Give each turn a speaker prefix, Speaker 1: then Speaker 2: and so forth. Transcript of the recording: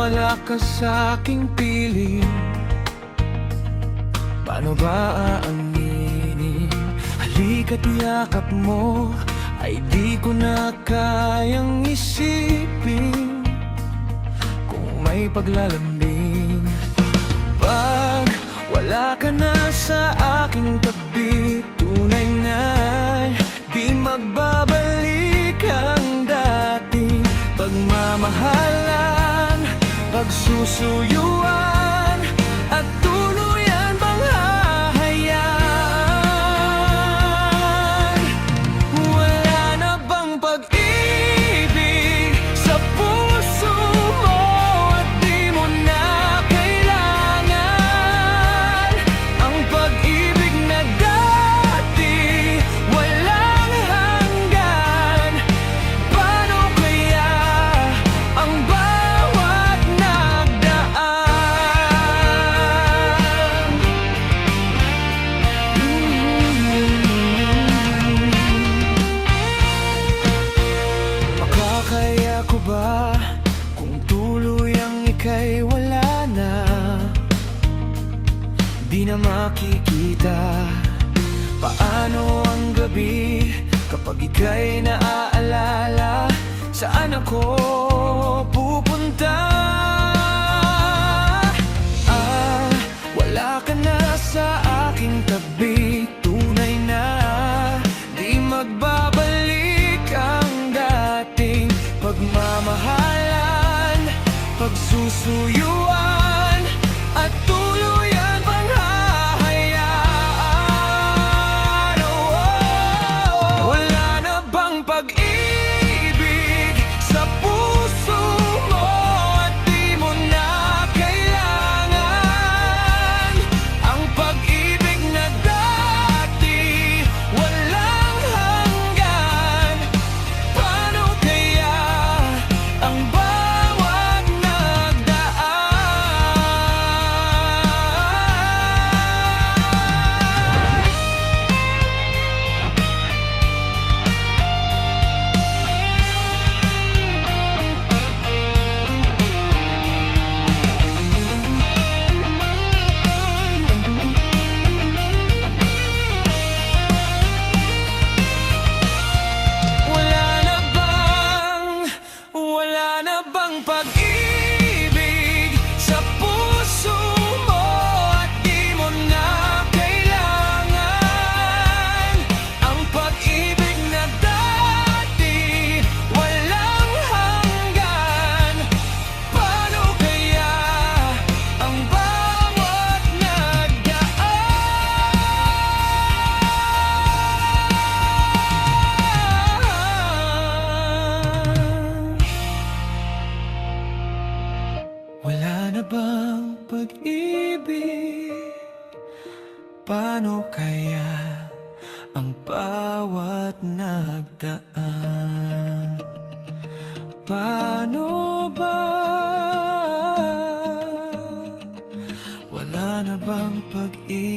Speaker 1: wala ka sa aking piling, paano ba aaminin? Halika't yakap mo ay di ko na kayang isipin kung may paglalambing. Pag wala ka na sa aking tabi, tunay na di magbabalik ang dating pagmamahalan, pagsusuyuan at tuluyan bang hahayaan. Wala na bang pag-ibig sa puso mo at di mo na kailangan ang pag-ibig na dati walang hanggan. Paano kaya ang bawat nagdaan? Makakaya ko ba kung tuluyang ika'y wala na? Di na makikita. Paano ang gabi kapag ika'y naaalala? Saan ako pupunta? Wala ka na sa aking tabi, tunay na di magbabalik ang dating pagmamahalan, pagsusuyuan at tuluyan bang hahayaan. Wala na bang pag-ibig sa puso mo at di mo na kailangan ang pag-ibig na dati walang hanggan. Paano kaya ang bawat wala na bang pag-ibig sa puso mo at di mo na kailangan ang pag-ibig na dati walang hanggan. Paano kaya ang bawat nagdaan? Wala na bang pag-ibig? Paano kaya ang bawat nagdaan? Paano ba? Wala na bang pag-ibig?